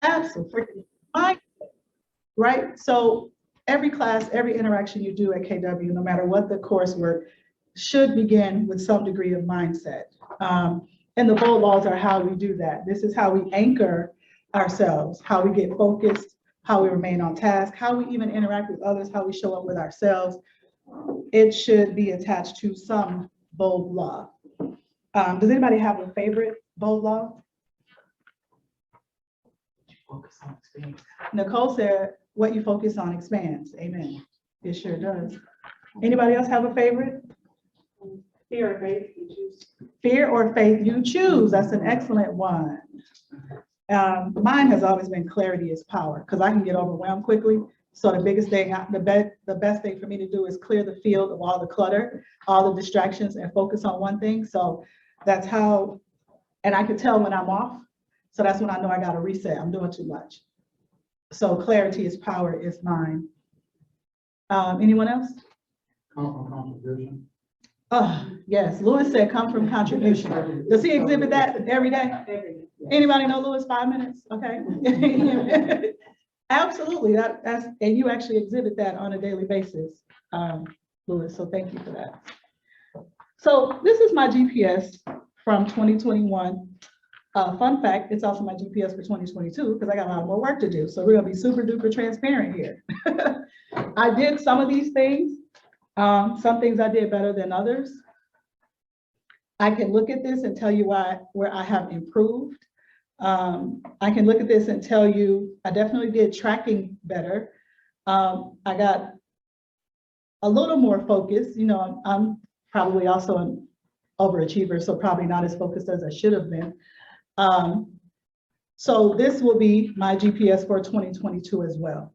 Absolutely. Mindset, right? So every class, every interaction you do at KW, no matter what the coursework, should begin with some degree of mindset. And the bold laws are how we do that. This is how we anchor ourselves, how we get focused, how we remain on task, how we even interact with others, how we show up with ourselves. It should be attached to some bold law. Does anybody have a favorite bold law? Focus on experience. Nicole said, what you focus on expands. Amen. It sure does. Anybody else have a favorite? Fear or faith, you choose. Fear or faith, you choose. That's an excellent one. Mine has always been clarity is power, because I can get overwhelmed quickly. So the biggest thing, the best thing for me to do is clear the field of all the clutter, all the distractions, and focus on one thing. So that's how, and I can tell when I'm off. So that's when I know I got to reset. I'm doing too much. So clarity is power is mine. Anyone else? Come from contribution. Oh, yes. Lewis said, come from contribution. Does he exhibit that every day? Every day. Anybody know Lewis? 5 minutes? Okay. Absolutely. That's, and you actually exhibit that on a daily basis, Lewis. So thank you for that. So this is my GPS from 2021. Fun fact, it's also my GPS for 2022 because I got a lot more work to do. So we're gonna be super duper transparent here. I did some of these things. Some things I did better than others. I can look at this and tell you where I have improved. I can look at this and tell you I definitely did tracking better. I got a little more focused. You know, I'm probably also an overachiever, so probably not as focused as I should have been. So this will be my GPS for 2022 as well.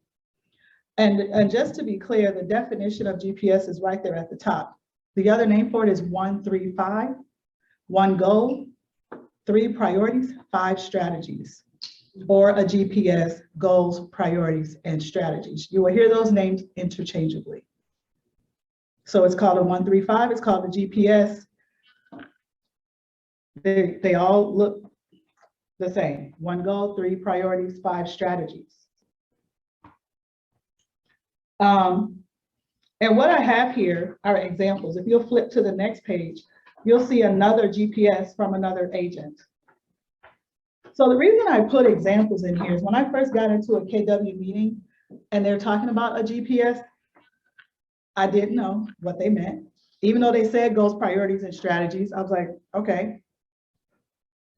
And just to be clear, the definition of GPS is right there at the top. The other name for it is 135, 1 goal, 3 priorities, 5 strategies, or a GPS, goals, priorities, and strategies. You will hear those names interchangeably. So it's called a 135, it's called the GPS. They all look the same. 1 goal, 3 priorities, 5 strategies. And what I have here are examples. If you'll flip to the next page, you'll see another GPS from another agent. So the reason I put examples in here is when I first got into a KW meeting and they're talking about a GPS, I didn't know what they meant. Even though they said goals, priorities, and strategies, I was like, okay.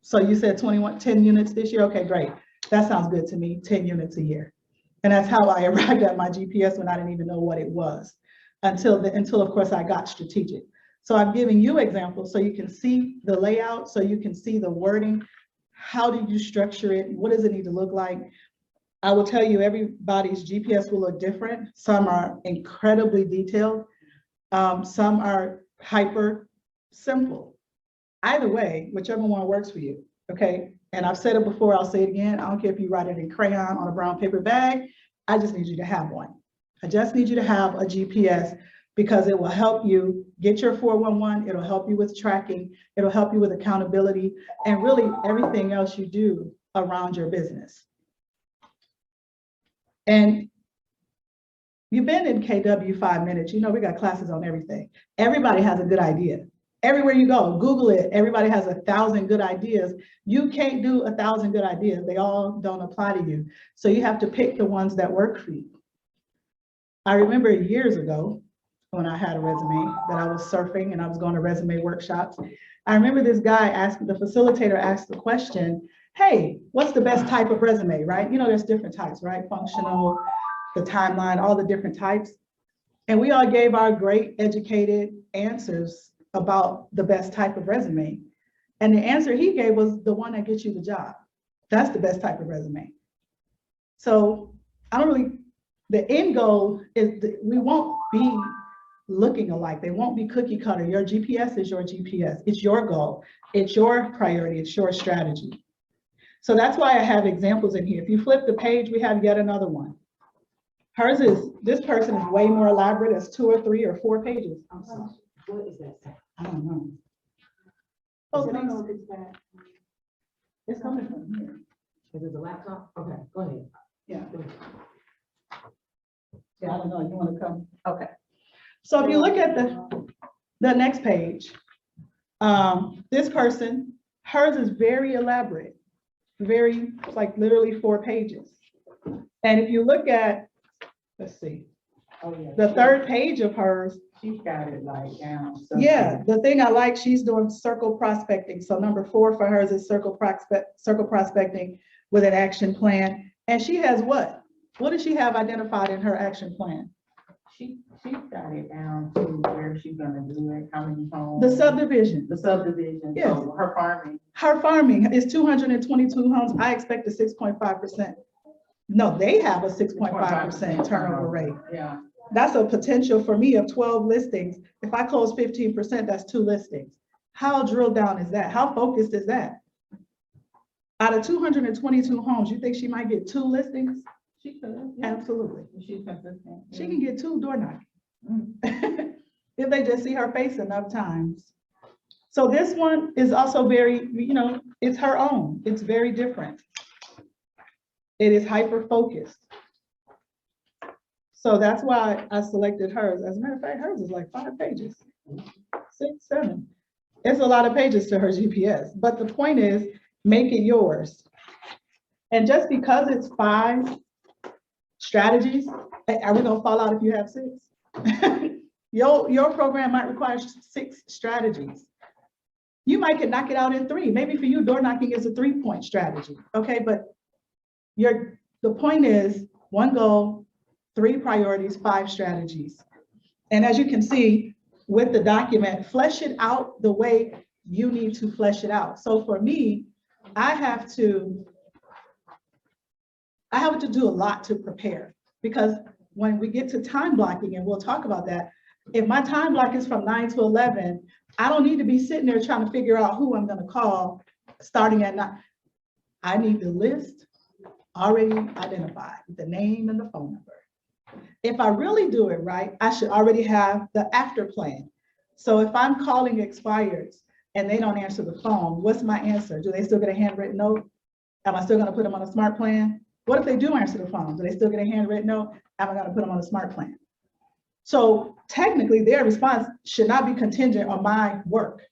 So you said 10 units this year? Okay, great. That sounds good to me, 10 units a year. And that's how I arrived at my GPS when I didn't even know what it was until of course I got strategic. So I'm giving you examples so you can see the layout, so you can see the wording. How do you structure it? What does it need to look like? I will tell you everybody's GPS will look different. Some are incredibly detailed. Some are hyper simple. Either way, whichever one works for you, okay? And I've said it before, I'll say it again. I don't care if you write it in crayon on a brown paper bag. I just need you to have one. I just need you to have a GPS because it will help you get your 411. It'll help you with tracking. It'll help you with accountability and really everything else you do around your business. And you've been in KW 5 minutes. You know, we got classes on everything. Everybody has a good idea. Everywhere you go, Google it. Everybody has 1,000 good ideas. You can't do 1,000 good ideas. They all don't apply to you. So you have to pick the ones that work for you. I remember years ago when I had a resume that I was surfing and I was going to resume workshops. I remember this guy the facilitator asked the question, hey, what's the best type of resume, right? You know, there's different types, right? Functional, the timeline, all the different types. And we all gave our great educated answers about the best type of resume. And the answer he gave was the one that gets you the job. That's the best type of resume. So the end goal is we won't be looking alike. They won't be cookie cutter. Your GPS is your GPS. It's your goal. It's your priority. It's your strategy. So that's why I have examples in here. If you flip the page, we have yet another one. This person is way more elaborate. It's 2 or 3 or 4 pages. What is that? I don't know. I don't know if it's that. It's coming from here. Is it the laptop? Okay, go ahead. Yeah. Go ahead. Yeah, I don't know, you want to come? Okay. So if you look at the next page, this person, hers is very elaborate, very, like literally 4 pages. And if you look at, let's see, Oh, yeah. the 3rd page of hers, She's got it like down. so yeah, the thing I like, she's doing circle prospecting. So number 4 for hers is circle prospecting with an action plan. And she has what? What does she have identified in her action plan? She's got it down to where she's gonna do it, how many homes. The subdivision. The subdivision, Yes. so her farming. Her farming is 222 homes. I expect a 6.5%. No, they have a 6.5% turnover rate. Yeah, That's a potential for me of 12 listings. If I close 15%, that's 2 listings. How drilled down is that? How focused is that? Out of 222 homes, you think she might get 2 listings? she could, yeah, Absolutely. she's consistent. She can get 2 door knocking. If they just see her face enough times. So this one is also very, it's her own. It's very different. It is hyper-focused. So that's why I selected hers. As a matter of fact, hers is like 5 pages, 6, 7. It's a lot of pages to her GPS, but the point is, make it yours. And just because it's 5 strategies, are we gonna fall out if you have 6? Your program might require 6 strategies. You might could knock it out in 3. Maybe for you, door knocking is a 3-point strategy, okay? But the point is 1 goal, 3 priorities, 5 strategies. And as you can see with the document, flesh it out the way you need to flesh it out. So for me, I have to do a lot to prepare, because when we get to time blocking, and we'll talk about that, if my time block is from 9 to 11, I don't need to be sitting there trying to figure out who I'm going to call starting at 9. I need the list already identified, the name and the phone number. If I really do it right, I should already have the after plan. So if I'm calling expireds and they don't answer the phone, what's my answer? Do they still get a handwritten note? Am I still going to put them on a smart plan? What if they do answer the phone? Do they still get a handwritten note? Am I going to put them on a smart plan? So technically, their response should not be contingent on my work.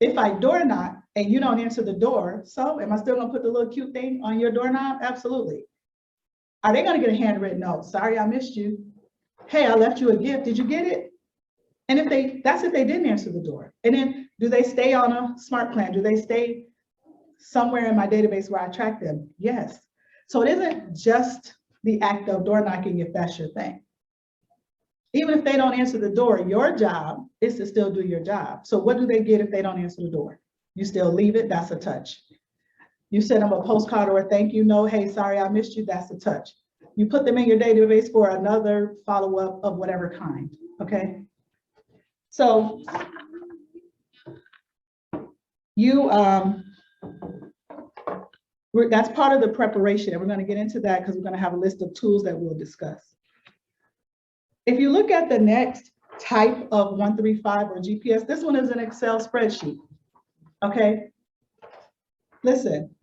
If I door knock and you don't answer the door, so am I still going to put the little cute thing on your doorknob? Absolutely. Are they going to get a handwritten note? Sorry, I missed you. Hey, I left you a gift. Did you get it? And that's if they didn't answer the door. And then do they stay on a smart plan? Do they stay somewhere in my database where I track them? Yes. So it isn't just the act of door knocking if that's your thing. Even if they don't answer the door, your job is to still do your job. So what do they get if they don't answer the door? You still leave it, that's a touch. You send them a postcard or a thank you note, hey, sorry I missed you, that's a touch. You put them in your database for another follow-up of whatever kind, okay? So that's part of the preparation, and we're gonna get into that because we're gonna have a list of tools that we'll discuss. If you look at the next type of 135 or GPS, this one is an Excel spreadsheet, okay? Listen,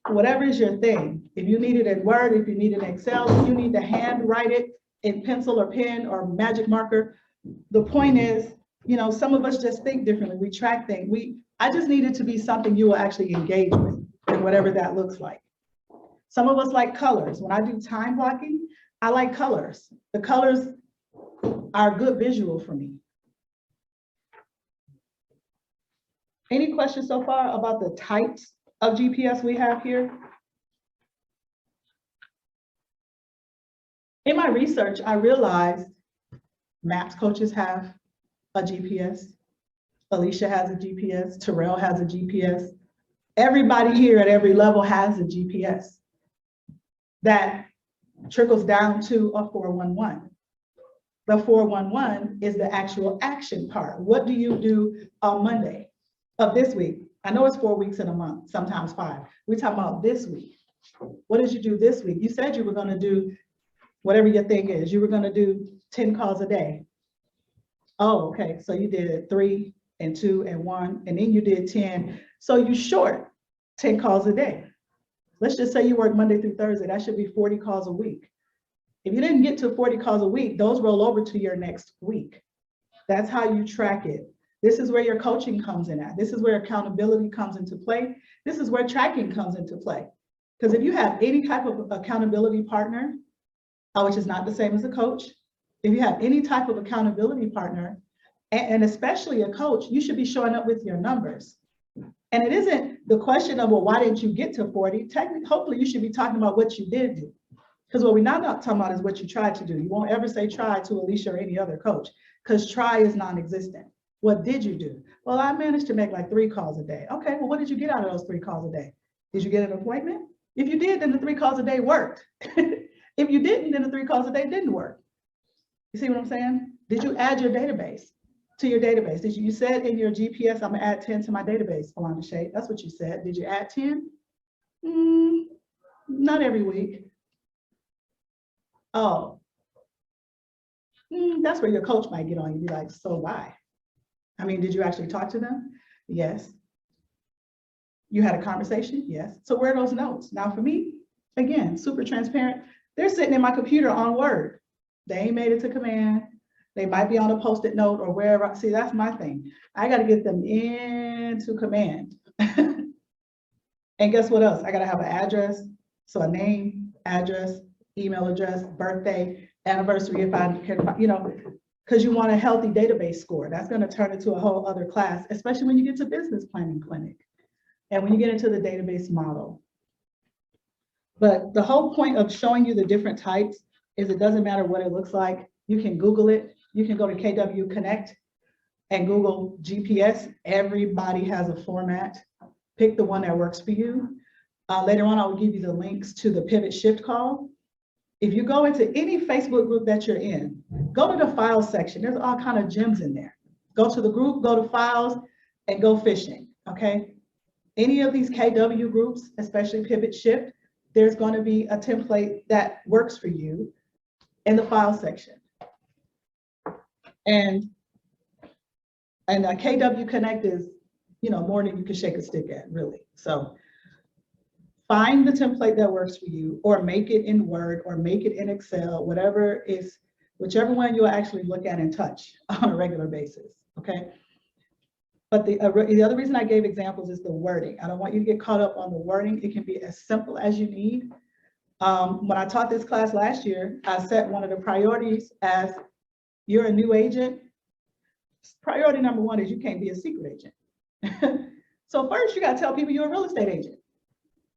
whatever is your thing, if you need it in Word, if you need it in Excel, if you need to hand write it in pencil or pen or magic marker, the point is, some of us just think differently. We track things. I just need it to be something you will actually engage with, and whatever that looks like. Some of us like colors. When I do time blocking, I like colors. The colors are a good visual for me. Any questions so far about the types of GPS we have here? In my research, I realized maps coaches have a GPS. Alicia has a GPS. Terrell has a GPS. Everybody here at every level has a GPS that trickles down to a 411. The 411 is the actual action part. What do you do on Monday of this week? I know it's 4 weeks in a month, sometimes 5. We're talking about this week. What did you do this week? You said you were going to do whatever your thing is. You were going to do 10 calls a day. Oh, okay. So you did 3 and 2 and 1, and then you did 10. So you short 10 calls a day. Let's just say you work Monday through Thursday, that should be 40 calls a week. If you didn't get to 40 calls a week, those roll over to your next week. That's how you track it. This is where your coaching comes in at. This is where accountability comes into play. This is where tracking comes into play. Because if you have any type of accountability partner, which is not the same as a coach, if you have any type of accountability partner, and especially a coach, you should be showing up with your numbers. And it isn't the question of, well, why didn't you get to 40? Technically, hopefully you should be talking about what you did do. Because what we're not talking about is what you tried to do. You won't ever say try to Alicia or any other coach, because try is non-existent. What did you do? Well, I managed to make like 3 calls a day. Okay, well, what did you get out of those 3 calls a day? Did you get an appointment? If you did, then the 3 calls a day worked. If you didn't, then the 3 calls a day didn't work. You see what I'm saying? Did you add your database to your database? Did you said in your GPS, I'm gonna add 10 to my database, Pheloundashea. That's what you said. Did you add 10? Not every week. Oh, that's where your coach might get on you, be like, so why? I mean, did you actually talk to them? Yes. You had a conversation? Yes. So where are those notes? Now for me, again, super transparent. They're sitting in my computer on Word. They ain't made it to command. They might be on a Post-it note or wherever. See, that's my thing. I got to get them into command. And guess what else? I got to have an address. So a name, address, email address, birthday, anniversary, if I can, you know, because you want a healthy database score. That's going to turn into a whole other class, especially when you get to business planning clinic and when you get into the database model. But the whole point of showing you the different types is it doesn't matter what it looks like. You can Google it. You can go to KW Connect and Google GPS. Everybody has a format. Pick the one that works for you. Later on, I will give you the links to the pivot shift call. If you go into any Facebook group that you're in, go to the files section. There's all kind of gems in there. Go to the group, go to files, and go fishing, okay? Any of these KW groups, especially pivot shift, there's going to be a template that works for you in the file section. And KW Connect is, you know, more than you can shake a stick at, really. So find the template that works for you, or make it in Word, or make it in Excel, whatever is, whichever one you'll actually look at and touch on a regular basis, okay? But the other reason I gave examples is the wording. I don't want you to get caught up on the wording. It can be as simple as you need. When I taught this class last year, I set one of the priorities as you're a new agent. Priority number 1 is you can't be a secret agent. So first you gotta tell people you're a real estate agent.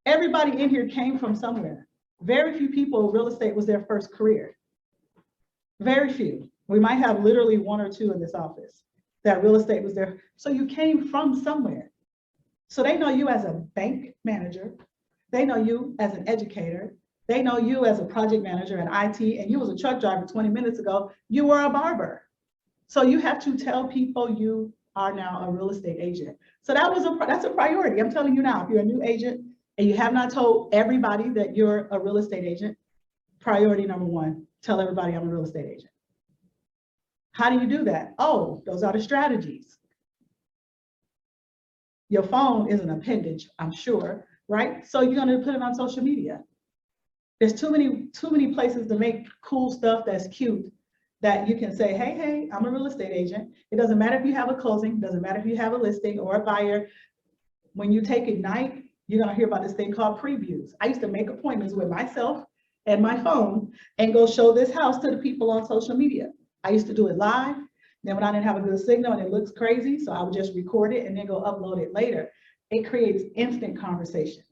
Everybody in here came from somewhere. Very few people, real estate was their first career. Very few. We might have literally 1 or 2 in this office that real estate was their, so you came from somewhere. So they know you as a bank manager. They know you as an educator. They know you as a project manager in IT, and you was a truck driver 20 minutes ago. You were a barber. So you have to tell people you are now a real estate agent. So that's a priority. I'm telling you now, if you're a new agent and you have not told everybody that you're a real estate agent, priority number 1, tell everybody I'm a real estate agent. How do you do that? Oh, those are the strategies. Your phone is an appendage, I'm sure, right? So you're gonna put it on social media. There's too many places to make cool stuff that's cute that you can say, hey, I'm a real estate agent. It doesn't matter if you have a closing, doesn't matter if you have a listing or a buyer. When you take Ignite, you're gonna hear about this thing called previews. I used to make appointments with myself and my phone and go show this house to the people on social media. I used to do it live. Then when I didn't have a good signal and it looks crazy, so I would just record it and then go upload it later. It creates instant conversation.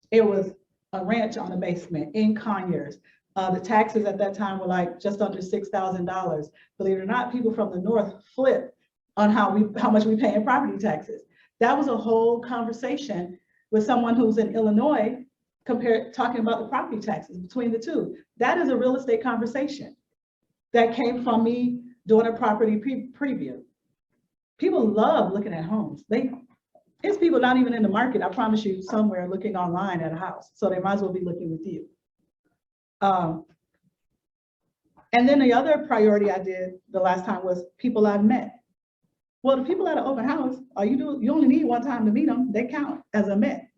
It was a ranch on the basement in Conyers. The taxes at that time were like just under $6,000. Believe it or not, people from the north flip on how much we pay in property taxes. That was a whole conversation with someone who's in Illinois talking about the property taxes between the two. That is a real estate conversation that came from me doing a property preview. People love looking at homes. It's people not even in the market, I promise you, somewhere looking online at a house. So they might as well be looking with you. And then the other priority I did the last time was people I've met. Well, the people at an open house, you only need 1 time to meet them. They count as a met.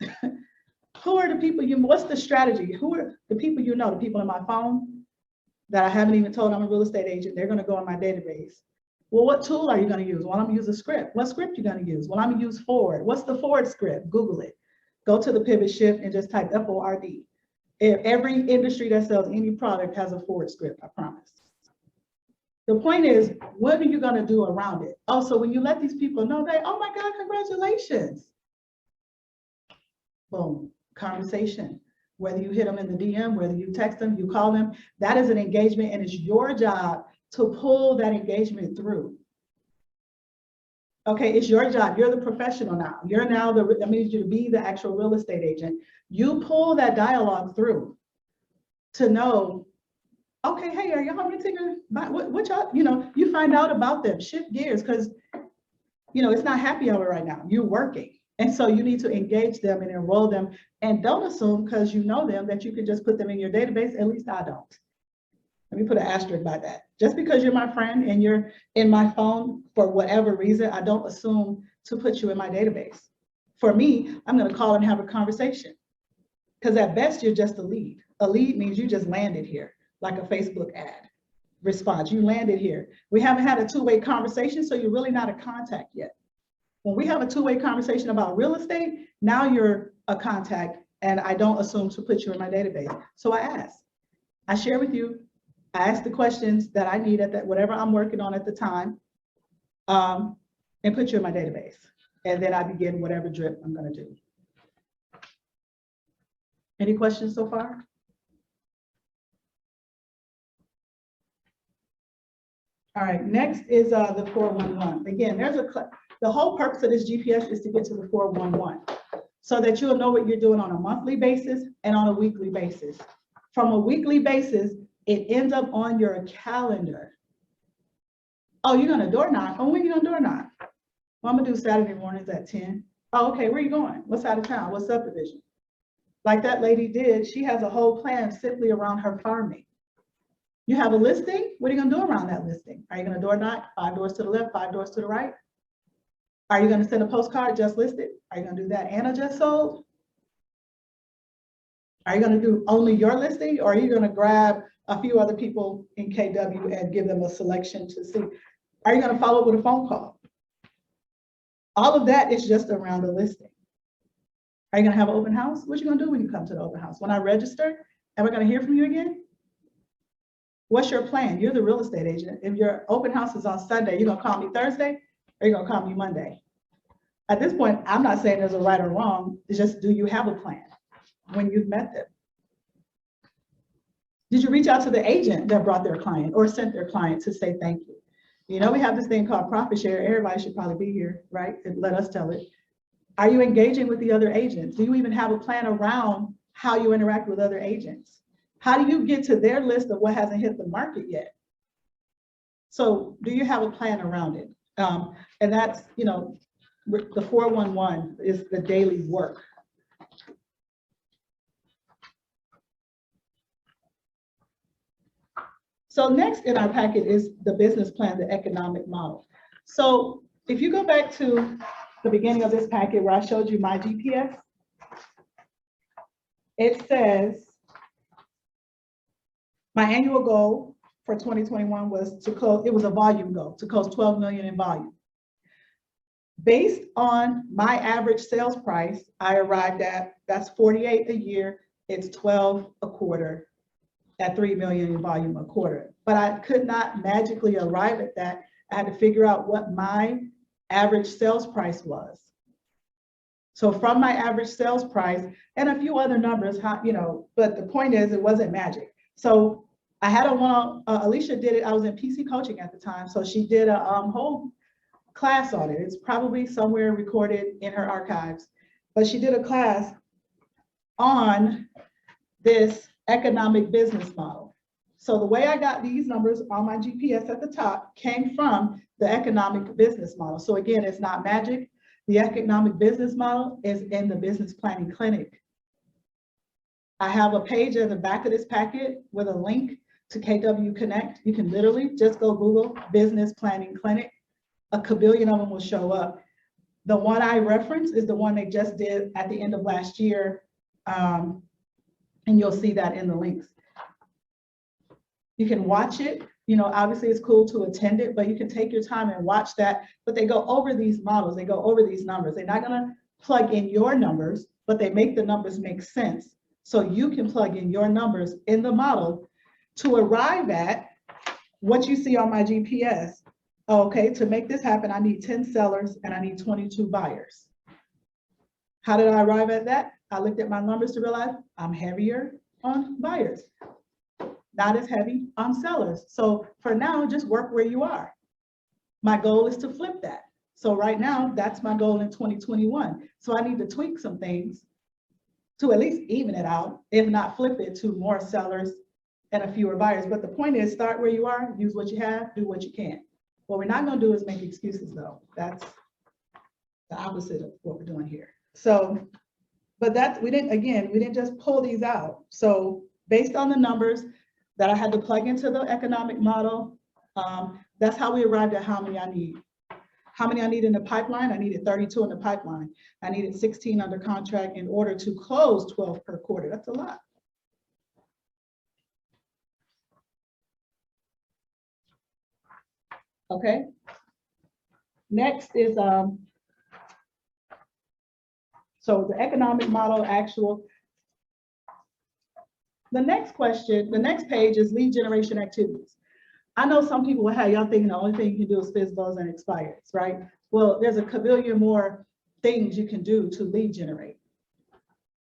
Who are the people what's the strategy? Who are the people you know, the people in my phone that I haven't even told I'm a real estate agent, they're gonna go in my database. Well, what tool are you gonna use? Well, I'm gonna use a script. What script you gonna use? Well, I'm gonna use Ford. What's the Ford script? Google it. Go to the pivot shift and just type Ford. Every industry that sells any product has a Ford script, I promise. The point is, what are you gonna do around it? Also, when you let these people know that, oh my God, congratulations. Boom, conversation. Whether you hit them in the DM, whether you text them, you call them, that is an engagement, and it's your job to pull that engagement through. Okay, it's your job. You're the professional now. You're now that means you to be the actual real estate agent. You pull that dialogue through to know, okay, hey, are y'all renting what y'all, you find out about them, shift gears, because it's not happy hour right now. You're working. And so you need to engage them and enroll them, and don't assume because you know them that you can just put them in your database. At least I don't. Let me put an asterisk by that. Just because you're my friend and you're in my phone for whatever reason, I don't assume to put you in my database. For me, I'm going to call and have a conversation, because at best you're just a lead. A lead means you just landed here, like a Facebook ad response. You landed here. We haven't had a two-way conversation, so you're really not a contact yet. When we have a two-way conversation about real estate, now you're a contact, and I don't assume to put you in my database. So I ask, I share with you, I ask the questions that I need at that, whatever I'm working on at the time, and put you in my database. And then I begin whatever drip I'm gonna do. Any questions so far? All right, next is the 411. Again, the whole purpose of this GPS is to get to the 411 so that you'll know what you're doing on a monthly basis and on a weekly basis. From a weekly basis, it ends up on your calendar. Oh, you're gonna door knock? Oh, when you gonna door knock? Well, I'm gonna do Saturday mornings at 10. Oh, okay, where you going? What side of town? What subdivision? Like that lady did, she has a whole plan simply around her farming. You have a listing, what are you gonna do around that listing? Are you gonna door knock 5 doors to the left, 5 doors to the right? Are you gonna send a postcard, just listed? Are you gonna do that, Anna just sold? Are you gonna do only your listing, or are you gonna grab a few other people in KW and give them a selection to see? Are you gonna follow up with a phone call? All of that is just around the listing. Are you gonna have an open house? What you gonna do when you come to the open house? When I register, am I gonna hear from you again? What's your plan? You're the real estate agent. If your open house is on Sunday, you're gonna call me Thursday, or you're gonna call me Monday? At this point, I'm not saying there's a right or wrong. It's just, do you have a plan when you've met them? Did you reach out to the agent that brought their client or sent their client to say thank you? We have this thing called profit share. Everybody should probably be here, right? And let us tell it. Are you engaging with the other agents? Do you even have a plan around how you interact with other agents? How do you get to their list of what hasn't hit the market yet? So do you have a plan around it? And that's, the 411 is the daily work. So next in our packet is the business plan, the economic model. So if you go back to the beginning of this packet where I showed you my GPS, it says my annual goal for 2021 was to close, it was a volume goal, to close 12 million in volume. Based on my average sales price, I arrived at, that's 48 a year, it's 12 a quarter, at 3 million in volume a quarter. But I could not magically arrive at that. I had to figure out what my average sales price was. So from my average sales price and a few other numbers, but the point is, it wasn't magic. So I had Alicia did it, I was in PC coaching at the time. So she did a whole class on it. It's probably somewhere recorded in her archives, but she did a class on this economic business model. So the way I got these numbers on my GPS at the top came from the economic business model. So again, it's not magic. The economic business model is in the business planning clinic. I have a page at the back of this packet with a link to KW Connect. You can literally just go Google business planning clinic. A kabillion of them will show up. The one I reference is the one they just did at the end of last year And you'll see that in the links. You can watch it. Obviously it's cool to attend it, but you can take your time and watch that. But they go over these models, they go over these numbers. They're not gonna plug in your numbers, but they make the numbers make sense. So you can plug in your numbers in the model to arrive at what you see on my GPS. Okay, to make this happen, I need 10 sellers and I need 22 buyers. How did I arrive at that? I looked at my numbers to realize I'm heavier on buyers, not as heavy on sellers. So for now, just work where you are. My goal is to flip that. So right now, that's my goal in 2021. So I need to tweak some things to at least even it out, if not flip it to more sellers and a fewer buyers. But the point is, start where you are, use what you have, do what you can. What we're not going to do is make excuses, though. That's the opposite of what we're doing here. So, but that's, we didn't just pull these out. So based on the numbers that I had to plug into the economic model, that's how we arrived at how many I need. How many I need in the pipeline? I needed 32 in the pipeline. I needed 16 under contract in order to close 12 per quarter. That's a lot. Okay. Next is, so the economic model actual. The next question, the next page is lead generation activities. I know some people will have y'all thinking the only thing you can do is FSBOs and expires, right? Well, there's a kabillion more things you can do to lead generate.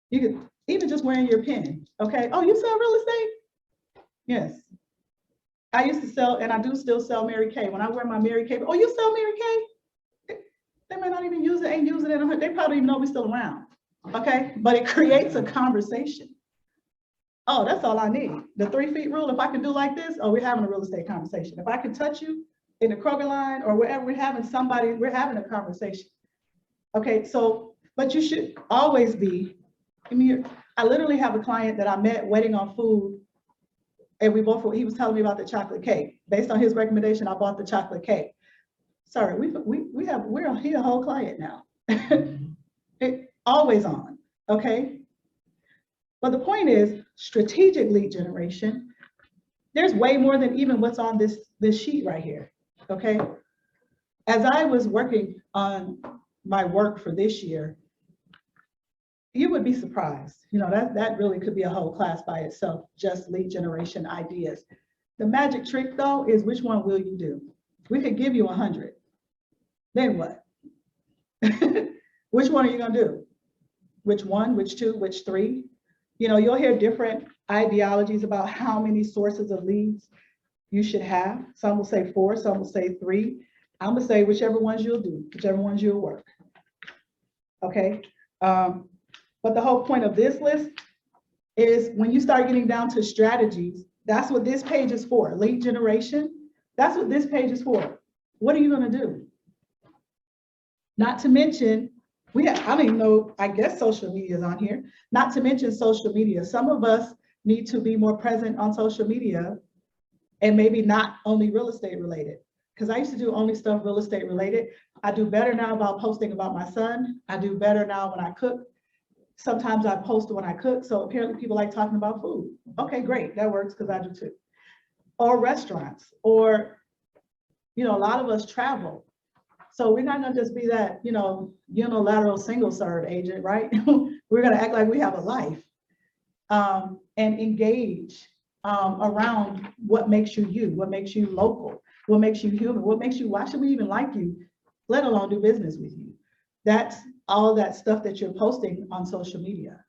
You could even just wearing your pin, okay? Oh, you sell real estate? Yes. I used to sell, and I do still sell Mary Kay. When I wear my Mary Kay, oh, you sell Mary Kay? They might not even use it, ain't using it. They probably even know we're still around, okay? But it creates a conversation. Oh, that's all I need. The 3 feet rule, if I can do like this, oh, we're having a real estate conversation. If I can touch you in the Kroger line or wherever we're having a conversation. Okay, so, but you should always be, I literally have a client that I met waiting on food, and he was telling me about the chocolate cake. Based on his recommendation, I bought the chocolate cake. Sorry, we're a whole client now. It always on, okay? But the point is, strategic lead generation, there's way more than even what's on this sheet right here, okay? As I was working on my work for this year, you would be surprised. That really could be a whole class by itself, just lead generation ideas. The magic trick though is which one will you do? We could give you 100. Then what? Which one are you gonna do? Which one, which two, which three? You'll hear different ideologies about how many sources of leads you should have. Some will say 4, some will say 3. I'm gonna say whichever ones you'll do, whichever ones you'll work. Okay. But the whole point of this list is when you start getting down to strategies, that's what this page is for. Lead generation, that's what this page is for. What are you gonna do? Not to mention, I don't even know, I guess social media is on here. Not to mention social media. Some of us need to be more present on social media and maybe not only real estate related. Because I used to do only stuff real estate related. I do better now about posting about my son. I do better now when I cook. Sometimes I post when I cook. So apparently people like talking about food. Okay, great, that works because I do too. Or restaurants, or, a lot of us travel. So we're not gonna just be that, unilateral single serve agent, right? We're gonna act like we have a life and engage around what makes you you, what makes you local, what makes you human, why should we even like you, let alone do business with you? That's all that stuff that you're posting on social media.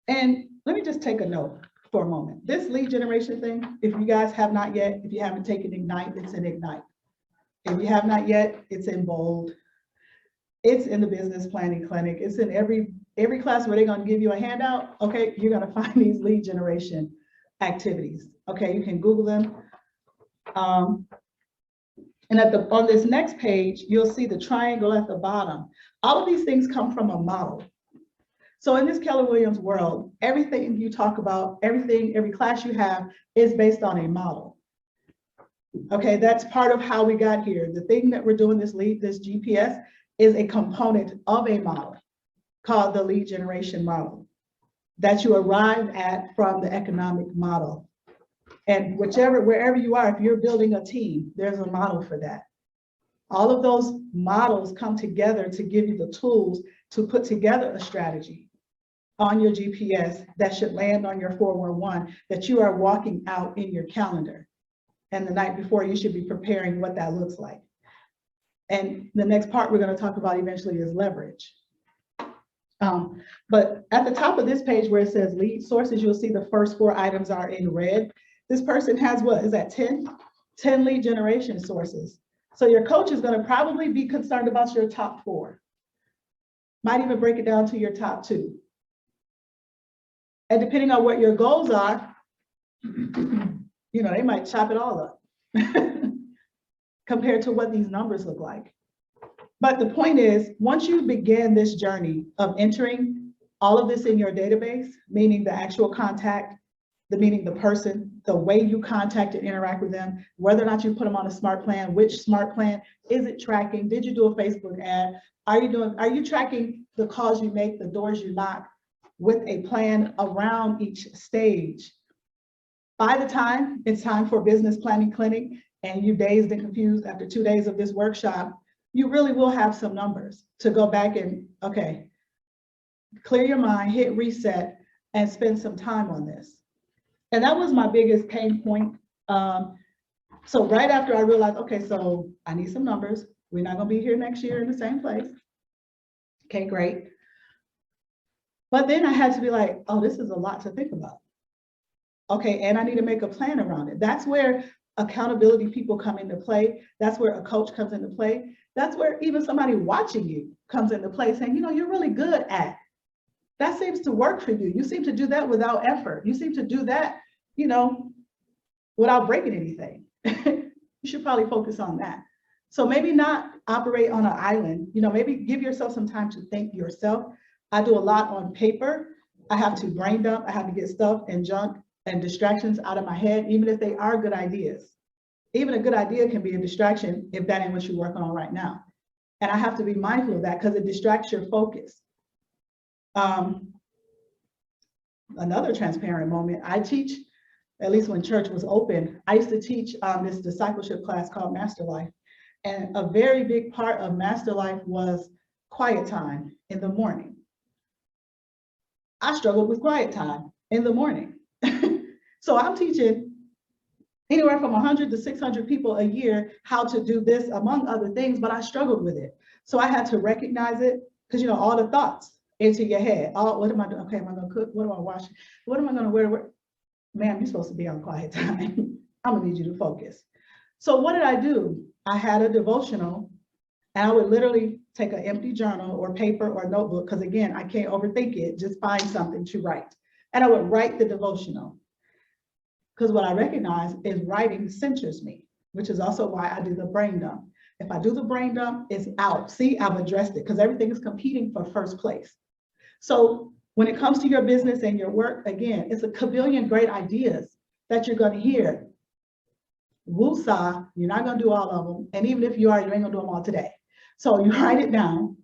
And let me just take a note for a moment. This lead generation thing, if you guys have not yet, if you haven't taken Ignite, it's in Ignite. If you have not yet, it's in Bold. It's in the business planning clinic. It's in every class where they're gonna give you a handout. Okay, you're gonna find these lead generation activities. Okay, you can Google them. And on this next page, you'll see the triangle at the bottom. All of these things come from a model. So in this Keller Williams world, everything you talk about, every class you have is based on a model. Okay, that's part of how we got here. The thing that we're doing, this GPS, is a component of a model called the lead generation model that you arrive at from the economic model. And wherever you are, if you're building a team, there's a model for that. All of those models come together to give you the tools to put together a strategy on your GPS that should land on your 411 that you are walking out in your calendar. And the night before, you should be preparing what that looks like. And the next part we're going to talk about eventually is leverage. But at the top of this page where it says lead sources, you'll see the first 4 items are in red. This person has, what is that, 10 lead generation sources. So your coach is going to probably be concerned about your top 4. Might even break it down to your top 2. And depending on what your goals are, you know, they might chop it all up compared to what these numbers look like. But the point is, once you begin this journey of entering all of this in your database, meaning the actual contact, meaning the person, the way you contact and interact with them, whether or not you put them on a smart plan, which smart plan, is it tracking? Did you do a Facebook ad? Are you tracking the calls you make, the doors you knock, with a plan around each stage? By the time it's time for business planning clinic and you dazed and confused after 2 days of this workshop, you really will have some numbers to go back and, okay, clear your mind, hit reset, and spend some time on this. And that was my biggest pain point. So right after I realized, okay, so I need some numbers. We're not gonna be here next year in the same place. Okay, great. But then I had to be like, oh, this is a lot to think about. Okay, and I need to make a plan around it. That's where accountability people come into play. That's where a coach comes into play. That's where even somebody watching you comes into play saying, you know, you're really good at, that seems to work for you. You seem to do that without effort. You seem to do that, you know, without breaking anything. You should probably focus on that. So maybe not operate on an island, you know, maybe give yourself some time to think yourself. I do a lot on paper. I have to brain dump. I have to get stuff and junk and distractions out of my head, even if they are good ideas. Even a good idea can be a distraction if that ain't what you're working on right now. And I have to be mindful of that because it distracts your focus. Another transparent moment, I teach, at least when church was open, I used to teach this discipleship class called Master Life. And a very big part of Master Life was quiet time in the morning. I struggled with quiet time in the morning. So I'm teaching anywhere from 100 to 600 people a year how to do this, among other things, but I struggled with it. So I had to recognize it because, you know, all the thoughts into your head. Oh, what am I doing? Okay, am I going to cook? What do I wash? What am I going to wear? Ma'am, you're supposed to be on quiet time. I'm going to need you to focus. So what did I do? I had a devotional, and I would literally take an empty journal or paper or notebook, because again, I can't overthink it, just find something to write. And I would write the devotional. Because what I recognize is writing centers me, which is also why I do the brain dump. If I do the brain dump, it's out. See, I've addressed it because everything is competing for first place. So when it comes to your business and your work, again, it's a kabillion great ideas that you're going to hear. Woosah, you're not going to do all of them. And even if you are, you ain't going to do them all today. So you write it down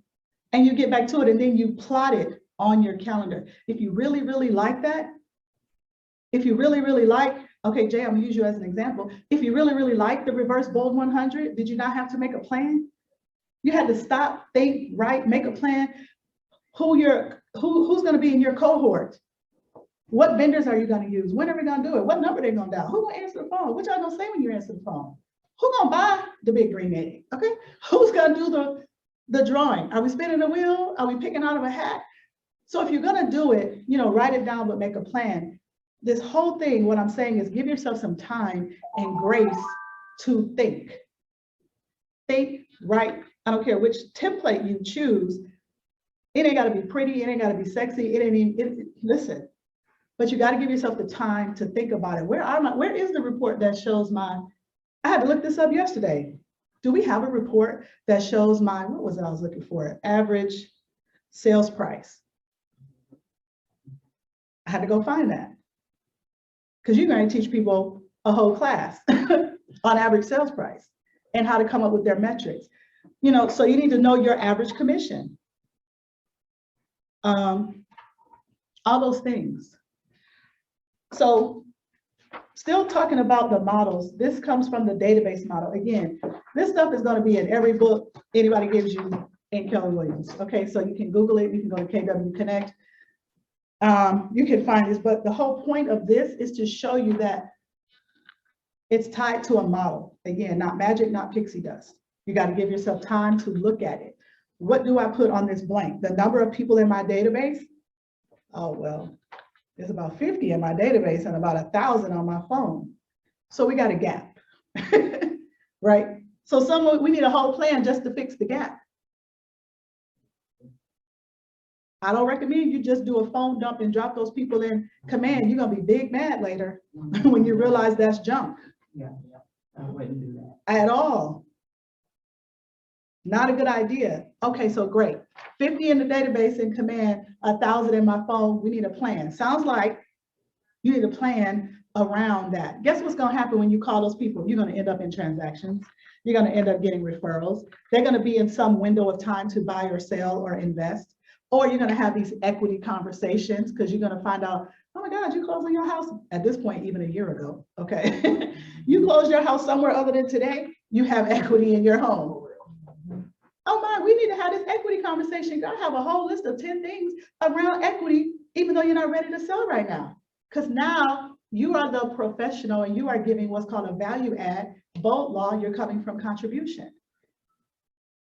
and you get back to it, and then you plot it on your calendar. If you really, really like that, if you really, really like, okay, Jay, I'm gonna use you as an example. If you really, really like the reverse bold 100, did you not have to make a plan? You had to stop, think, write, make a plan. Who's gonna be in your cohort? What vendors are you gonna use? When are we gonna do it? What number they gonna dial? Who gonna answer the phone? What y'all gonna say when you answer the phone? Who gonna buy the big green egg? Okay, who's gonna do the drawing? Are we spinning the wheel? Are we picking out of a hat? So if you're gonna do it, you know, write it down, but make a plan. This whole thing, what I'm saying is give yourself some time and grace to think. Think, write, I don't care which template you choose. It ain't gotta be pretty, it ain't gotta be sexy, it ain't even, listen, but you gotta give yourself the time to think about it. Where is the report that shows I had to look this up yesterday. Do we have a report that shows what was it I was looking for? Average sales price. I had to go find that. Because you're going to teach people a whole class on average sales price and how to come up with their metrics. You know, so you need to know your average commission. All those things. So still talking about the models, this comes from the database model. Again, this stuff is going to be in every book anybody gives you in Keller Williams. Okay, so you can Google it, you can go to KW Connect. You can find this, but the whole point of this is to show you that it's tied to a model. Again, not magic, not pixie dust. You got to give yourself time to look at it. What do I put on this blank? The number of people in my database? Oh, well, there's about 50 in my database and about 1,000 on my phone. So we got a gap, right? So we need a whole plan just to fix the gap. I don't recommend you just do a phone dump and drop those people in command. You're gonna be big mad later when you realize that's junk. Yeah, I wouldn't do that. At all. Not a good idea. Okay, so great. 50 in the database in command, 1,000 in my phone. We need a plan. Sounds like you need a plan around that. Guess what's gonna happen when you call those people? You're gonna end up in transactions. You're gonna end up getting referrals. They're gonna be in some window of time to buy or sell or invest. Or you're gonna have these equity conversations because you're gonna find out, oh my God, you closed on your house at this point, even a year ago, okay? You closed your house somewhere other than today, you have equity in your home. Oh my, we need to have this equity conversation. You gotta have a whole list of 10 things around equity, even though you're not ready to sell right now. Because now you are the professional and you are giving what's called a value add. Bold law, you're coming from contribution.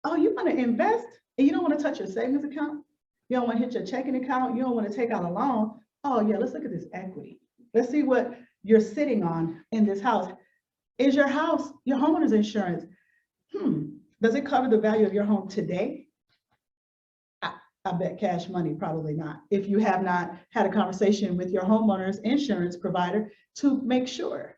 Oh, you wanna invest and you don't wanna touch your savings account? You don't want to hit your checking account. You don't want to take out a loan. Oh yeah, let's look at this equity. Let's see what you're sitting on in this house. Is your house, your homeowner's insurance, does it cover the value of your home today? I bet cash money, probably not. If you have not had a conversation with your homeowner's insurance provider to make sure.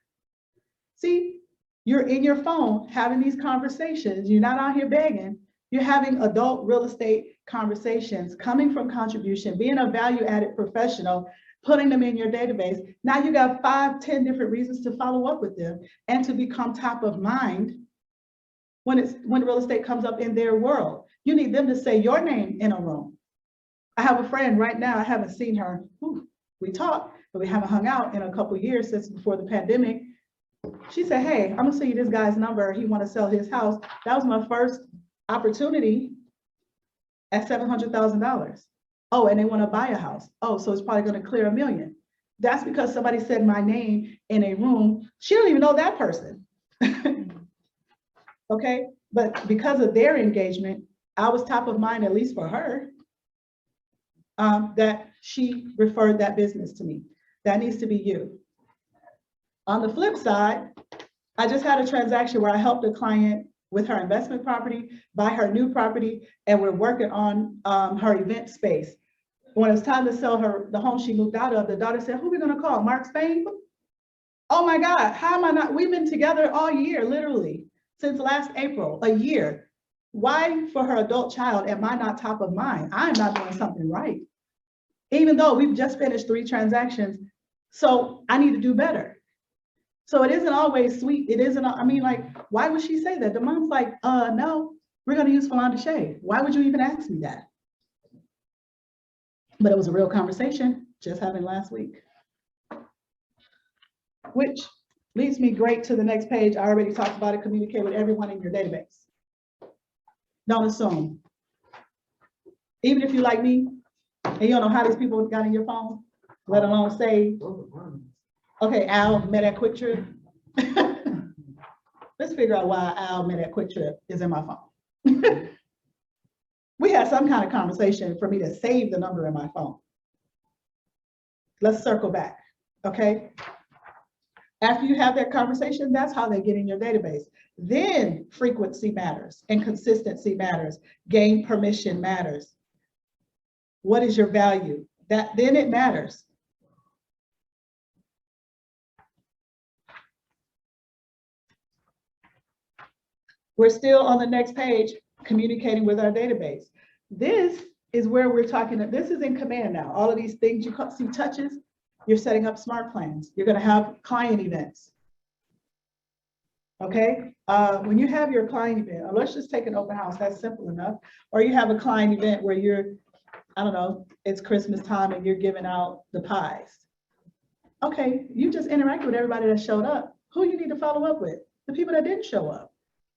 See, you're in your phone having these conversations. You're not out here begging. You're having adult real estate conversations, coming from contribution, being a value-added professional, putting them in your database. Now you got 5, 10 different reasons to follow up with them and to become top of mind when real estate comes up in their world. You need them to say your name in a room. I have a friend right now, I haven't seen her. We talk, but we haven't hung out in a couple of years since before the pandemic. She said, hey, I'm gonna send you this guy's number. He wanna sell his house. That was my first opportunity at $700,000. Oh, and they want to buy a house. Oh, so it's probably going to clear $1 million. That's because somebody said my name in a room. She don't even know that person. Okay, but because of their engagement, I was top of mind, at least for her, that she referred that business to me. That needs to be you. On the flip side, I just had a transaction where I helped a client with her investment property, buy her new property, and we're working on her event space. When it was time to sell her the home she moved out of, the daughter said, who are we gonna call, Mark Spain? Oh my God, how am I not, we've been together all year, literally, since last April, a year. Why for her adult child am I not top of mind? I'm not doing something right. Even though we've just finished 3 transactions, so I need to do better. So it isn't always sweet. It isn't, I mean, like, why would she say that? The mom's like, no, we're gonna use Pheloundashea. Why would you even ask me that? But it was a real conversation, just happened last week. Which leads me great to the next page. I already talked about it, communicate with everyone in your database. Don't assume. Even if you like me, and you don't know how these people got in your phone, let alone say, okay, Al met at Quick Trip. Let's figure out why Al met at Quick Trip is in my phone. We had some kind of conversation for me to save the number in my phone. Let's circle back, okay? After you have that conversation, that's how they get in your database. Then frequency matters and consistency matters. Gain permission matters. What is your value? Then it matters. We're still on the next page, communicating with our database. This is where we're talking, this is in command now. All of these things you see touches, you're setting up smart plans. You're gonna have client events. Okay, when you have your client event, or let's just take an open house, that's simple enough. Or you have a client event where you're, I don't know, it's Christmas time and you're giving out the pies. Okay, you just interact with everybody that showed up. Who you need to follow up with? The people that didn't show up.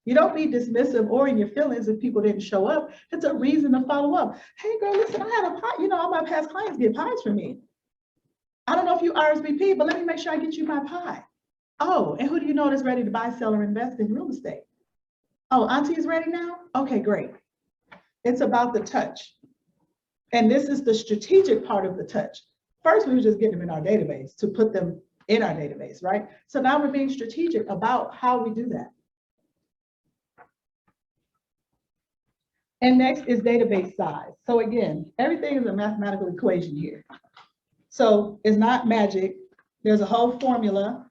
You don't be dismissive or in your feelings if people didn't show up. It's a reason to follow up. Hey girl, listen, I had a pie, you know, all my past clients get pies from me. I don't know if you RSVP, but let me make sure I get you my pie. Oh, and who do you know that's ready to buy, sell, or invest in real estate? Oh, Auntie is ready now? Okay, great. It's about the touch. And this is the strategic part of the touch. First, we were just getting them in our database to put them in our database, right? So now we're being strategic about how we do that. And next is database size. So again, everything is a mathematical equation here. So it's not magic. There's a whole formula,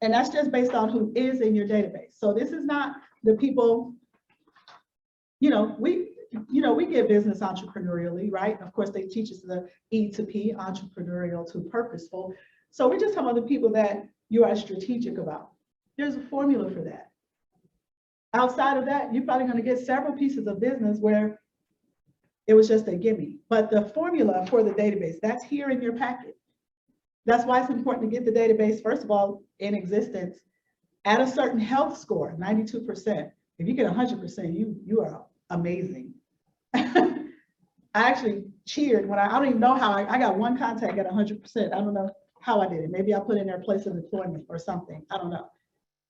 and that's just based on who is in your database. So this is not the people, we get business entrepreneurially, right? Of course, they teach us the E to P, entrepreneurial to purposeful. So we're just talking about the people that you are strategic about. There's a formula for that. Outside of that, you're probably going to get several pieces of business where it was just a gimme. But the formula for the database, that's here in your packet. That's why it's important to get the database, first of all, in existence at a certain health score, 92%. If you get 100%, you are amazing. I actually cheered when I don't even know how I got one contact at 100%. I don't know how I did it. Maybe I put in their place of employment or something. I don't know.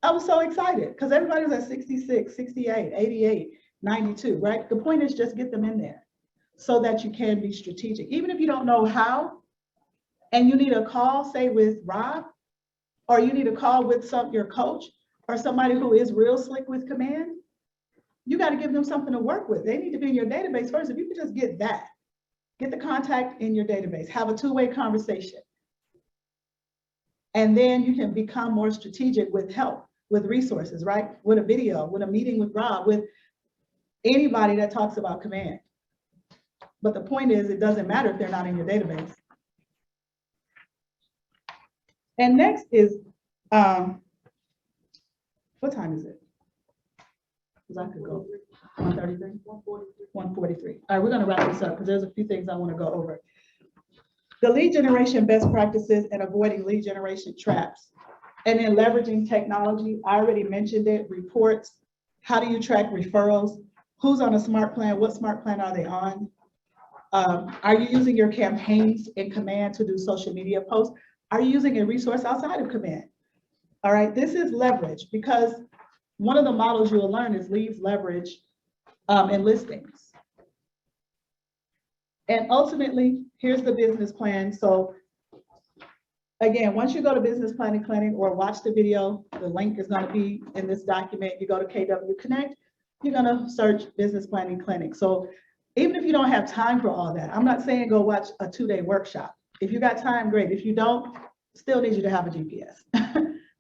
I was so excited because everybody was at 66, 68, 88, 92, right? The point is just get them in there so that you can be strategic. Even if you don't know how, and you need a call, say with Rob, or you need a call with your coach or somebody who is real slick with command, you got to give them something to work with. They need to be in your database first. If you can just get that, get the contact in your database, have a two-way conversation. And then you can become more strategic with help, with resources, right? With a video, with a meeting with Rob, with anybody that talks about command. But the point is, it doesn't matter if they're not in your database. And next is, what time is it? Because I could go 1:33, 1:43. All right, we're going to wrap this up because there's a few things I want to go over. The lead generation best practices and avoiding lead generation traps. And then leveraging technology, I already mentioned it, reports. How do you track referrals? Who's on a smart plan? What smart plan are they on? Are you using your campaigns in Command to do social media posts? Are you using a resource outside of Command? All right, this is leverage because one of the models you will learn is leads, leverage, and listings. And ultimately, here's the business plan. So again, once you go to Business Planning Clinic or watch the video, the link is going to be in this document. You go to KW Connect, you're going to search Business Planning Clinic. So even if you don't have time for all that, I'm not saying go watch a 2-day workshop. If you got time, great. If you don't, still need you to have a GPS.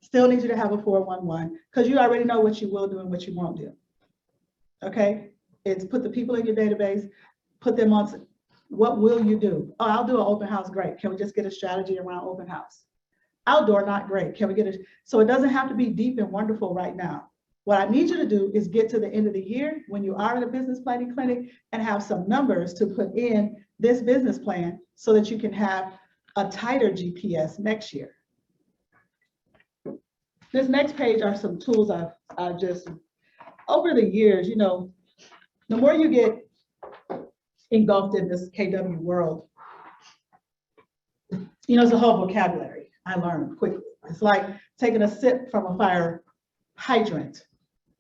Still need you to have a 411 because you already know what you will do and what you won't do. Okay? It's put the people in your database, put them on. What will you do? Oh, I'll do an open house. Great. Can we just get a strategy around open house? Outdoor, not great. Can we get it? So it doesn't have to be deep and wonderful right now. What I need you to do is get to the end of the year when you are in a business planning clinic and have some numbers to put in this business plan so that you can have a tighter GPS next year. This next page are some tools I've just, over the years, the more you get engulfed in this KW world, it's a whole vocabulary I learned quickly. It's like taking a sip from a fire hydrant,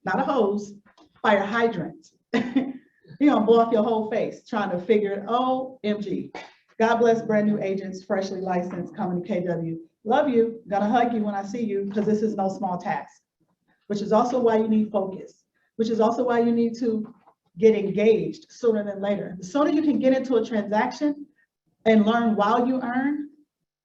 not a hose, fire hydrant. You're gonna blow off your whole face trying to figure it. OMG. God bless brand new agents, freshly licensed, coming to KW. Love you, gonna hug you when I see you, because this is no small task, which is also why you need focus, which is also why you need to get engaged sooner than later. The sooner you can get into a transaction and learn while you earn,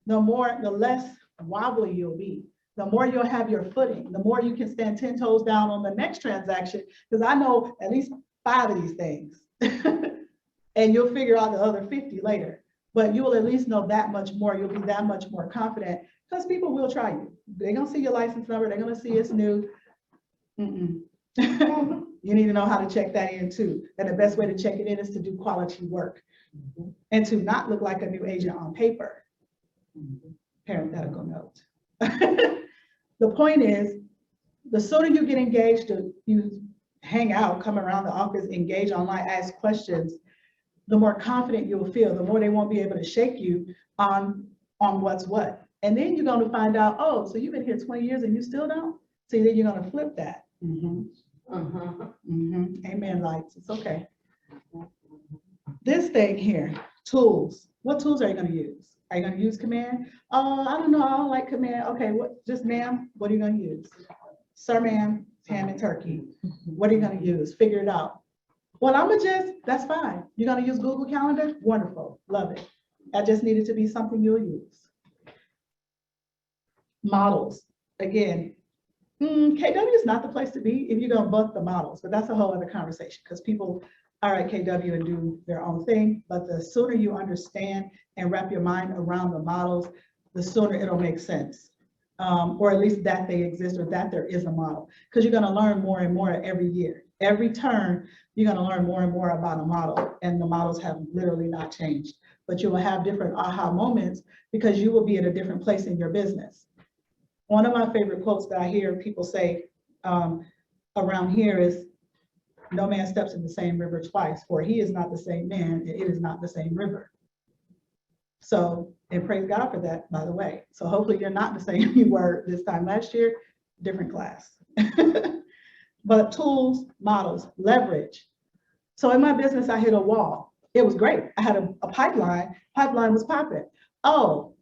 the less wobbly you'll be. The more you'll have your footing, the more you can stand 10 toes down on the next transaction, because I know at least 5 of these things. And you'll figure out the other 50 later. But you will at least know that much more. You'll be that much more confident because people will try you. They're going to see your license number. They're going to see it's new. Mm-mm. You need to know how to check that in too. And the best way to check it in is to do quality work and to not look like a new agent on paper. Parenthetical note. The point is, the sooner you get engaged, you hang out, come around the office, engage online, ask questions, the more confident you'll feel, the more they won't be able to shake you on what's what. And then you're going to find out, oh, so you've been here 20 years and you still don't? See, then you're going to flip that. Amen, lights. It's okay. This thing here, tools. What tools are you going to use? Are you going to use Command? Oh, I don't know. I don't like Command. Okay, what? Just ma'am, what are you going to use? Sir, ma'am, ham and turkey. What are you going to use? Figure it out. Well, that's fine. You're going to use Google Calendar? Wonderful. Love it. That just needed to be something you'll use. Models. Again, KW is not the place to be if you're going to book the models, but that's a whole other conversation because people are at KW and do their own thing. But the sooner you understand and wrap your mind around the models, the sooner it'll make sense. Or at least that they exist or that there is a model, because you're going to learn more and more every year. Every turn, you're going to learn more and more about a model, and the models have literally not changed. But you will have different aha moments because you will be at a different place in your business. One of my favorite quotes that I hear people say around here is, no man steps in the same river twice, for he is not the same man, and it is not the same river. So, and praise God for that, by the way. So hopefully you're not the same you were this time last year, different class. But tools, models, leverage. So in my business, I hit a wall. It was great. I had a pipeline. Pipeline was popping. So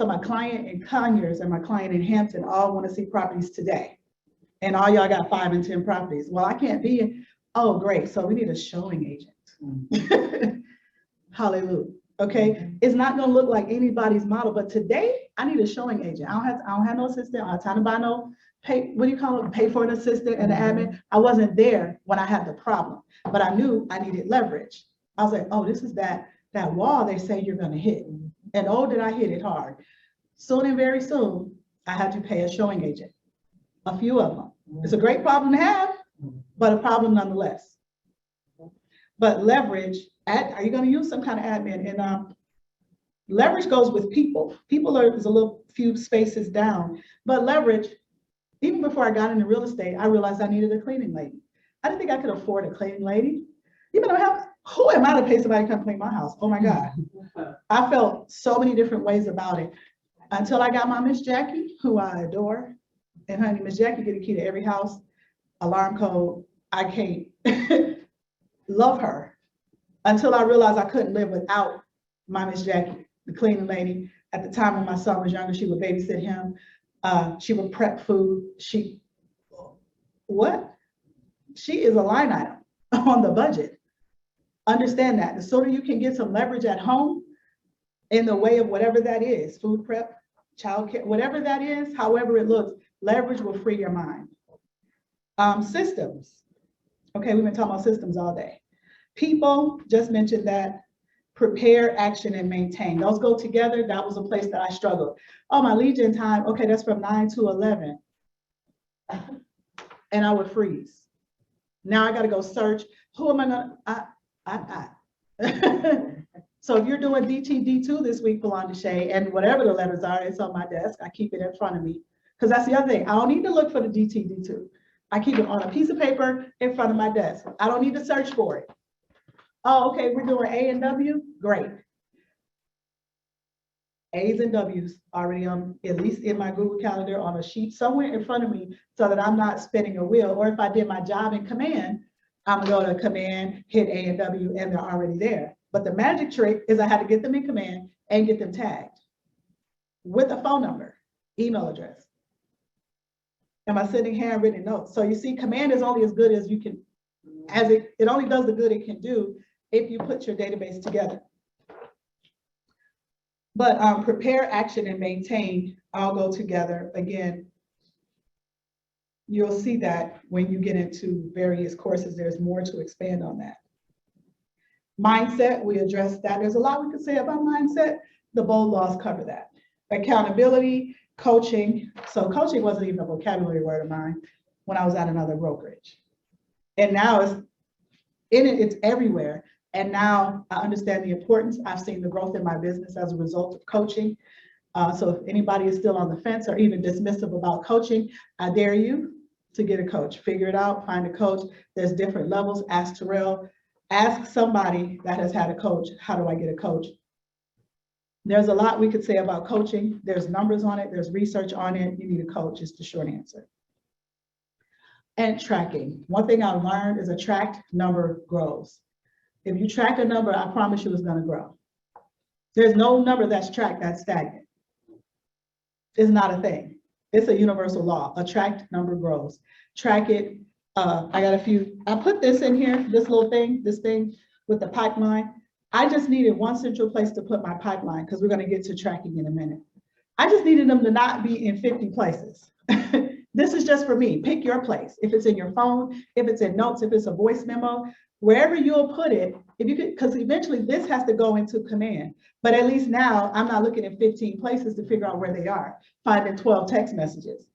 my client in Conyers and my client in Hampton all want to see properties today. And all y'all got 5 and 10 properties. Well, I can't be in. Oh, great. So we need a showing agent. Hallelujah. Okay. It's not going to look like anybody's model, but today I need a showing agent. I don't have no assistant. I don't have time to buy no pay for an assistant and an admin. I wasn't there when I had the problem, but I knew I needed leverage. I was like, oh, this is that wall they say you're going to hit. And oh, did I hit it hard. Soon and very soon, I had to pay a showing agent, a few of them. It's a great problem to have, but a problem nonetheless. But leverage, are you going to use some kind of admin? And leverage goes with people. People is a little few spaces down, but leverage, even before I got into real estate, I realized I needed a cleaning lady. I didn't think I could afford a cleaning lady. Even though who am I to pay somebody to come clean my house? Oh my God. I felt so many different ways about it until I got my Miss Jackie, who I adore. And honey, Miss Jackie get a key to every house, alarm code. I can't love her until I realized I couldn't live without my Miss Jackie, the cleaning lady. At the time when my son was younger, she would babysit him. She would prep food. She is a line item on the budget. Understand that. The sooner you can get some leverage at home in the way of whatever that is, food prep, childcare, whatever that is, however it looks, leverage will free your mind. Systems. Okay, we've been talking about systems all day. People, just mentioned that. Prepare, action, and maintain. Those go together. That was a place that I struggled. Oh, my lead gen time, okay, that's from 9 to 11. And I would freeze. Now I got to go search. Who am I gonna, So if you're doing DT-D2 this week, Pheloundashea, and whatever the letters are, it's on my desk. I keep it in front of me. Because that's the other thing. I don't need to look for the DT-D2. I keep it on a piece of paper in front of my desk. I don't need to search for it. Oh, okay, we're doing A and W, great. A's and W's already on, at least in my Google Calendar on a sheet somewhere in front of me so that I'm not spinning a wheel. Or if I did my job in Command, I'm going to Command, hit A and W, and they're already there. But the magic trick is I had to get them in Command and get them tagged with a phone number, email address. Am I sending handwritten notes? So you see, Command is only as good as you can, as it only does the good it can do if you put your database together. But prepare, action, and maintain all go together. Again, you'll see that when you get into various courses, there's more to expand on that. Mindset, we addressed that. There's a lot we could say about mindset. The bold laws cover that. Accountability, coaching. So coaching wasn't even a vocabulary word of mine. when I was at another brokerage. And now it's everywhere. And now I understand the importance. I've seen the growth in my business as a result of coaching. So if anybody is still on the fence or even dismissive about coaching, I dare you to get a coach. Figure it out, find a coach. There's different levels. Ask Terrell, ask somebody that has had a coach, how do I get a coach? There's a lot we could say about coaching. There's numbers on it, there's research on it. You need a coach is the short answer. And tracking. One thing I learned is a tracked number grows. If you track a number, I promise you it's going to grow. There's no number that's tracked that's stagnant. It's not a thing. It's a universal law. A tracked number grows. Track it. I got a few. I put this in here, this little thing, this thing with the pipeline. I just needed one central place to put my pipeline because we're going to get to tracking in a minute. I just needed them to not be in 50 places. This is just for me. Pick your place. If it's in your phone, if it's in notes, if it's a voice memo, wherever you'll put it, if you could, because eventually this has to go into command. But at least now I'm not looking at 15 places to figure out where they are, finding 12 text messages.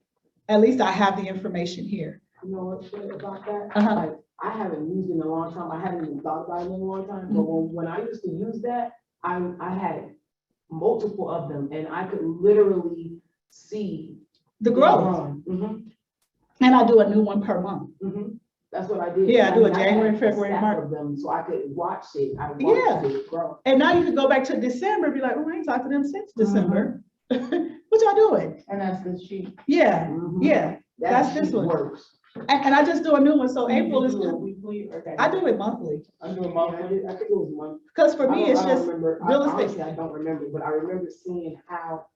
At least I have the information here. You know what's good about that? Uh-huh. Like, I haven't used it in a long time. I haven't even thought about it in a long time. But when I used to use that, I had multiple of them and I could literally see The growth. Mm-hmm. And I do a new one per month. Mm-hmm. That's what I did. Yeah, I do a mean, January, had a February, stack March. of them, so I could watch it. I watched Yeah. it grow. And now you can go back to December and be like, oh, I ain't talked to them since December. What y'all doing? And that's the sheet. Yeah, Mhm. yeah. That's That this sheet one. works. And I just do a new one. So So you April is, do it weekly or daily? I do it monthly. I do it Yeah, monthly. I think it was month. Because for me, it's I don't just remember. real Honestly, estate. I don't remember, but I remember seeing how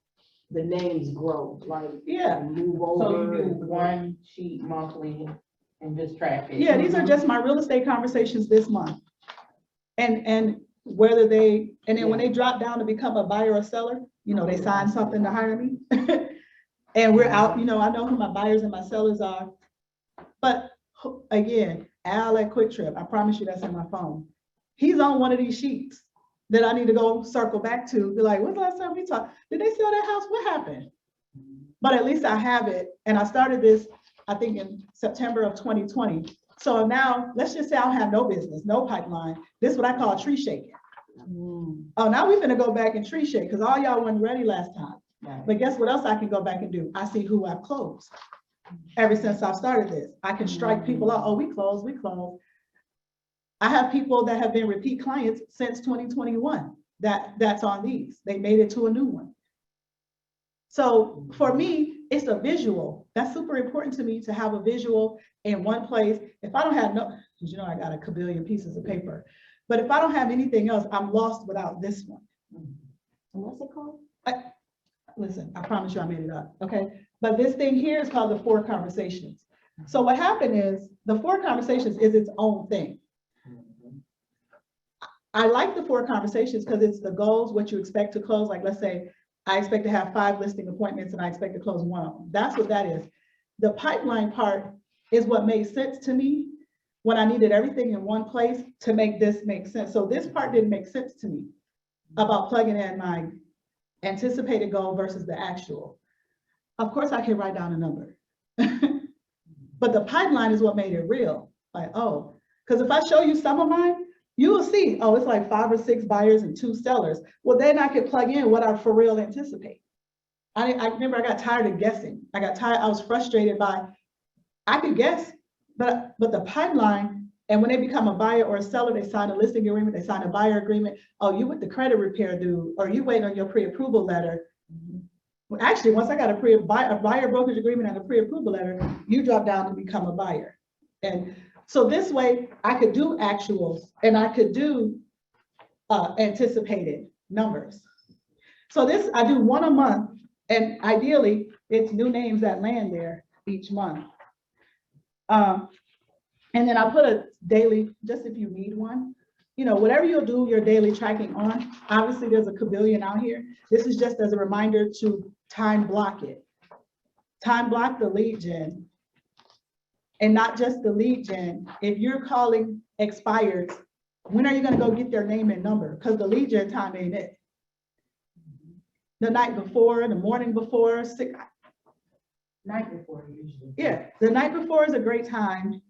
the names grow, like Yeah. move So over. you do one sheet monthly and just track it? Yeah, these are just my real estate conversations this month. And whether they, and then when they drop down to become a buyer or seller, you know, they sign something to hire me. And we're out, you know, I know who my buyers and my sellers are. But again, Al at Quick Trip, I promise you that's in my phone. He's on one of these sheets that I need to go circle back to, be like, when's the last time we talked? Did they sell that house? What happened? But at least I have it. And I started this, I think in September of 2020. So now let's just say I don't have no business, no pipeline. This is what I call tree shaking. Oh, now we're gonna go back and tree shake because all y'all weren't ready last time. Right. But guess what else I can go back and do? I see who I've closed. Ever since I've started this, I can strike people out. Oh, we closed, we closed. I have people that have been repeat clients since 2021 that's on these. They made it to a new one. So for me, it's a visual. That's super important to me to have a visual in one place. If I don't have no, because you know I got a kabillion pieces of paper, but if I don't have anything else, I'm lost without this one. What's it called? Listen, I promise you I made it up, okay? But this thing here is called the 4 conversations. So what happened is the 4 conversations is its own thing. I like the 4 conversations because it's the goals, what you expect to close. Like, let's say I expect to have 5 listing appointments and I expect to close 1 of them. That's what that is. The pipeline part is what made sense to me when I needed everything in one place to make this make sense. So this part didn't make sense to me about plugging in my anticipated goal versus the actual. Of course, I can write down a number, but the pipeline is what made it real. Like, oh, because if I show you some of mine, you will see, oh, it's like 5 or 6 buyers and 2 sellers. Well, then I could plug in what I for real anticipate. I remember I got tired of guessing. I got tired, I was frustrated by, I could guess, but the pipeline, and when they become a buyer or a seller, they sign a listing agreement, they sign a buyer agreement. Oh, you with the credit repair dude, or you waiting on your pre-approval letter. Well, actually, once I got a buyer brokerage agreement and a pre-approval letter, you drop down to become a buyer. And so this way I could do actuals and I could do anticipated numbers. So this, I do 1 a month, and ideally it's new names that land there each month. And then I put a daily, just if you need one, you know, whatever you'll do your daily tracking on, obviously there's a kabillion out here. This is just as a reminder to time block it. Time block the lead gen. And not just the lead gen. If you're calling expireds, when are you gonna go get their name and number? Because the lead gen time ain't it. The night before, the morning before, Night before usually. Yeah, the night before is a great time.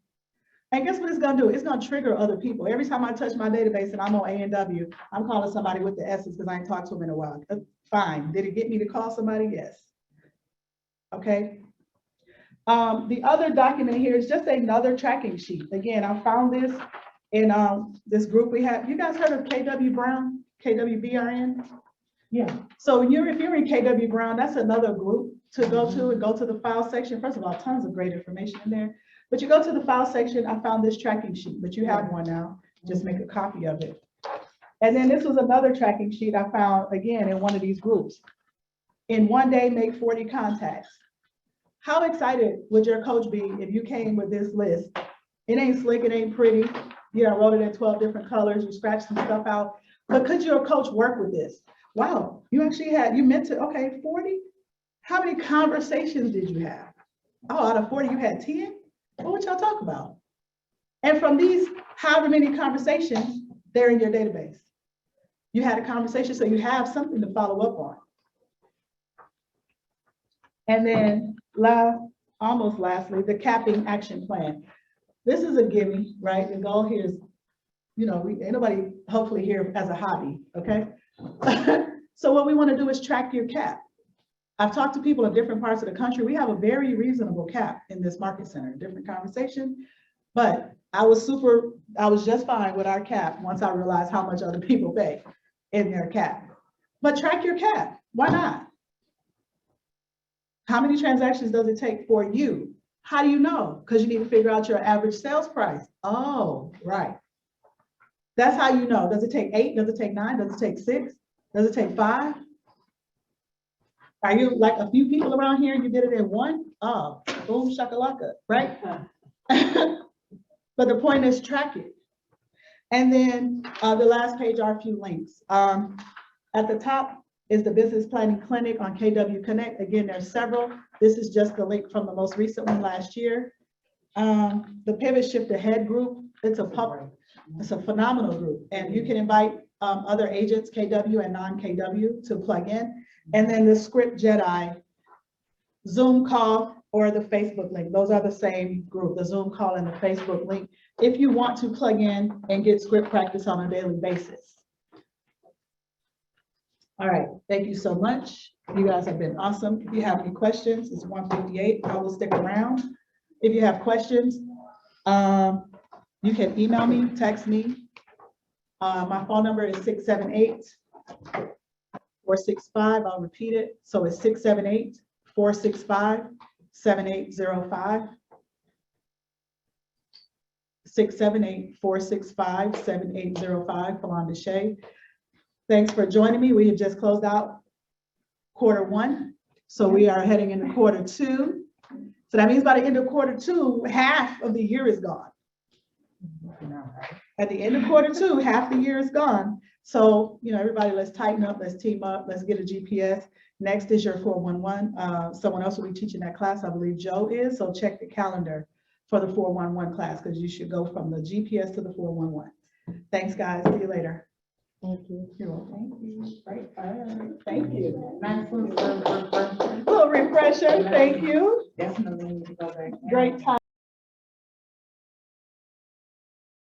And guess what it's gonna do? It's gonna trigger other people. Every time I touch my database and I'm on A&W, I'm calling somebody with the S's because I ain't talked to them in a while. Fine, did it get me to call somebody? Yes. Okay. The other document here is just another tracking sheet. Again, I found this in this group we have. You guys heard of KW Brown, KWBRN? Yeah. So if you're in KW Brown, that's another group to go to and go to the file section. First of all, tons of great information in there. But you go to the file section, I found this tracking sheet, but you have one now. Just make a copy of it. And then this was another tracking sheet I found, again, in one of these groups. In one day, make 40 contacts. How excited would your coach be if you came with this list? It ain't slick, it ain't pretty. You know, wrote it in 12 different colors, you scratched some stuff out. But could your coach work with this? Wow, you actually had, you meant to, okay, 40? How many conversations did you have? Oh, out of 40, you had 10? What would y'all talk about? And from these, however many conversations, they're in your database. You had a conversation, so you have something to follow up on. And then almost lastly, the capping action plan. This is a gimme, right? The goal here is, you know, anybody hopefully here as a hobby, okay? So what we want to do is track your cap. I've talked to people in different parts of the country. We have a very reasonable cap in this market center, different conversation. But I was just fine with our cap once I realized how much other people pay in their cap. But track your cap, why not? How many transactions does it take for you? How do you know? Because you need to figure out your average sales price. Oh, right. That's how you know. Does it take 8? Does it take 9? Does it take 6? Does it take 5? Are you like a few people around here and you did it in 1? Oh, boom, shakalaka, right? But the point is track it. And then the last page are a few links. At the top is the Business Planning Clinic on KW Connect. Again, there's several. This is just the link from the most recent one last year. The Pivot Shift Ahead group, it's a phenomenal group. And you can invite other agents, KW and non-KW, to plug in. And then the Script Jedi Zoom call or the Facebook link. Those are the same group, the Zoom call and the Facebook link, if you want to plug in and get script practice on a daily basis. All right, thank you so much. You guys have been awesome. If you have any questions, it's 1:58. I will stick around. If you have questions, you can email me, text me. My phone number is 678-465. I'll repeat it. So it's 678-465-7805. 678-465-7805, Pheloundashea. Thanks for joining me. We have just closed out Q1. So we are heading into Q2. So that means by the end of Q2, half of the year is gone. At the end of Q2, half the year is gone. So, you know, everybody, let's tighten up, let's team up, let's get a GPS. Next is your 411. Someone else will be teaching that class. I believe Joe is. So check the calendar for the 411 class because you should go from the GPS to the 411. Thanks, guys. See you later. Thank you. You're welcome. Thank you. Right. All right. Thank you. Nice little refresher. Little refresher. Thank you. Definitely need to go back. Great time.